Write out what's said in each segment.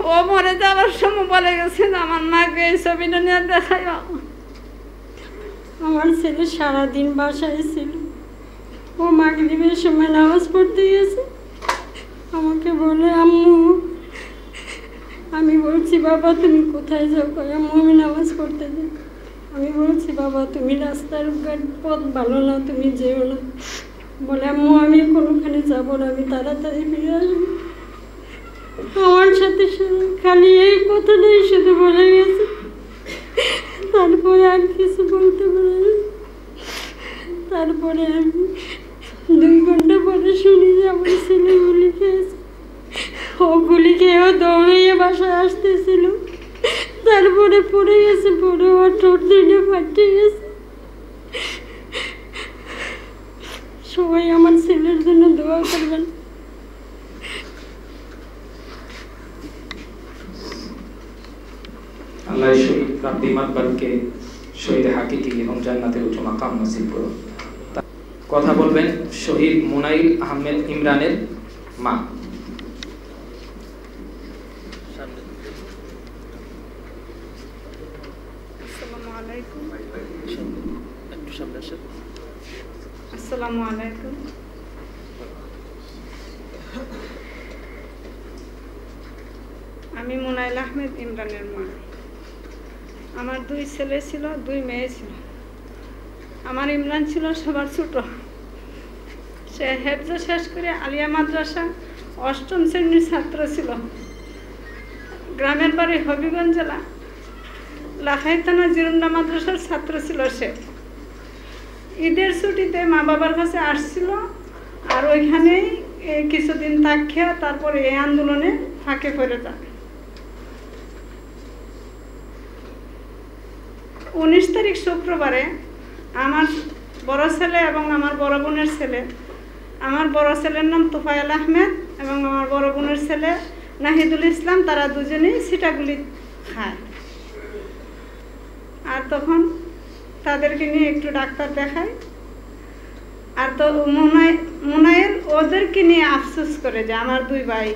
ও মরে যাওয়ার সময় বলে গেছে যে আমার মাকে এই ছবিটা নিয়ে দেখাই। আমার ছেলে সারাদিন বাসায় ছিল। ও মাগরিবের সময় নামাজ পড়তে গেছে, আমাকে বলে আম্মু, আমি বলছি বাবা তুমি কোথায় যাও? কই আম্মু আমি নামাজ পড়তে যাই। আমি বলছি বাবা তুমি রাস্তার পথ ভালো না, তুমি যেও না। বলে আম্মু আমি কোনোখানে যাবো না, আমি তাড়াতাড়ি ফিরে আসবো। আমার সাথে খালি এই কথাটাই শুধু বলে গেছে, তারপরে আর কিছু বলতে পারে। তারপরে আমি 2 ঘন্টা পরে শুনি যে আমার ছেলে গুলি খেয়েছে। ও গুলি খেয়েও দৌড়িয়ে বাসায় আসতেছিল, তারপরে পড়ে গেছে, পরে ওর ঠোঁট দুটো ফাটে গেছে। সবাই আমার ছেলের জন্য দোয়া করবেন। আল্লাহ শহীদ রাব্বি মাকবারকে শহীদ হাকিকি এবং জান্নাতের উচ্চ মাকাম নসিব করুন। কথা বলবেন শহীদ মুনাইল আহমেদ ইমরানের মা। আসসালামু আলাইকুম। আমি মুনাইল আহমেদ ইমরানের মা। আমার 2 ছেলে ছিল, 2 মেয়ে ছিল। আমার ইমরান ছিল সবার ছোট। সে হেফজ শেষ করে আলিয়া মাদ্রাসা 8ম শ্রেণীর ছাত্র ছিল। গ্রামের বাড়ি হবিগঞ্জ জেলা লাখাই থানা জিরুন্ডা মাদ্রাসার ছাত্র ছিল সে। ঈদের ছুটিতে মা বাবার কাছে আসছিল, আর ওইখানেই কিছুদিন থাকছে, তারপরে এই আন্দোলনে ফাঁকে পড়ে যায়। 19 তারিখ শুক্রবারে আমার বড় ছেলে এবং আমার বড় বোনের ছেলে, আমার বড় ছেলের নাম তোফায়েল আহমেদ এবং আমার বড় বোনের ছেলে নাহিদুল ইসলাম, তারা দুজনেই ছিটাগুলি খায়। আর তখন তাদেরকে নিয়ে একটু ডাক্তার দেখায়। আর তো মুনাইল ওদেরকে নিয়ে আফসোস করে যে আমার 2 ভাই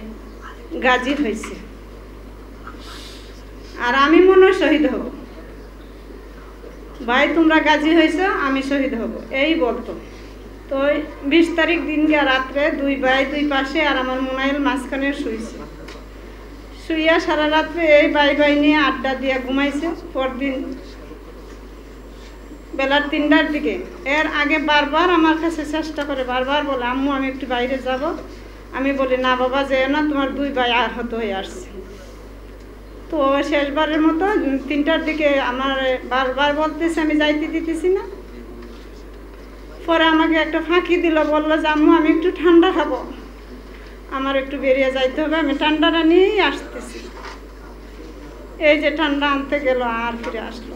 গাজী হয়েছে, আর আমি মনে শহীদ হব। ভাই তোমরা গাজী হয়েছে, আমি শহীদ হব, এই বলতো। তো 20 তারিখ দিনকে রাত্রে 2 ভাই 2 পাশে, আর আমার মুনাইল মাঝখানে শুয়েছে। শুইয়া সারা রাত্রে এই ভাই নিয়ে আড্ডা দিয়ে ঘুমাইছে। পরদিন বেলার 3টার দিকে, এর আগে বারবার আমার কাছে চেষ্টা করে, বারবার বলে আম্মু আমি একটু বাইরে যাব। আমি বলি না বাবা যেও না, তোমার 2 ভাই আহত হয়ে আসছে। তো শেষবারের মতো 3টার দিকে আমার বারবার বলতেছে, আমি যাইতে দিতেছি না। পরে আমাকে একটা ফাঁকি দিল, বললো যে আম্মু আমি একটু ঠান্ডা খাবো, আমার একটু বেরিয়ে যাইতে হবে, আমি ঠান্ডাটা নিয়েই আসতেছি। এই যে ঠান্ডা আনতে গেল, আর ফিরে আসলো।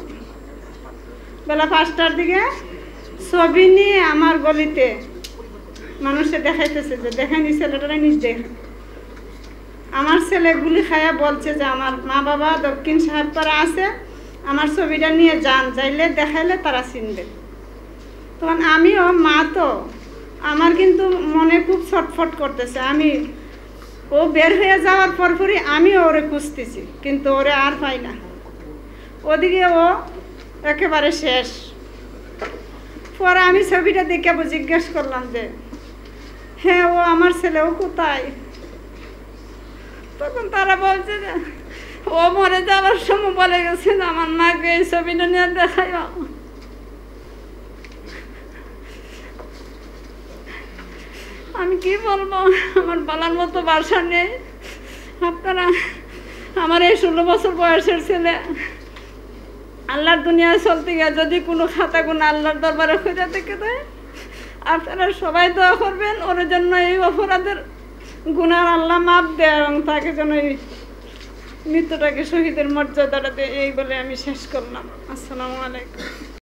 বেলা 5টার দিকে ছবি নিয়ে আমার গলিতে মানুষে দেখাইতেছে যে দেখেনি ছেলেটারা নিজ দেখে। আমার ছেলে গুলি খায়া বলছে যে আমার মা বাবা দক্ষিণ সাহেবপাড়া আছে, আমার ছবিটা নিয়ে যান, যাইলে দেখাইলে তারা চিনবে। তখন আমিও মা, তো আমার কিন্তু মনে খুব ছটফট করতেছে। আমি ও বের হয়ে যাওয়ার পরপরই আমিও ওরে খুঁজতেছি, কিন্তু ওরে আর পাই না। ওদিকে ও একেবারে শেষ। পরে আমি ছবিটা দেখে জিজ্ঞেস করলাম যে হ্যাঁ ও আমার ছেলে, ও কোথায়? তখন তারা বলছে যে ও মরে যাওয়ার সময় বলে গেছে যে আমার মাকে এই ছবিটা নিয়ে দেখাই। আমি কি বলবো, আমার বলার মতো ভাষা নেই। আপনারা আমার এই 16 বছর বয়সের ছেলে আল্লাহর দুনিয়ায় চলতে গিয়ে যদি কোনো খাতা গুণ আল্লাহর দরবারে খুঁজে থেকে দেয়, আপনারা সবাই দোয়া করবেন ওর জন্য, এই অপরাধের গুনার আল্লাহ মাপ দেয় এবং তাকে যেন এই মৃত্যুটাকে শহীদের মর্যাদাটা দেয়। এই বলে আমি শেষ করলাম। আসসালামু আলাইকুম।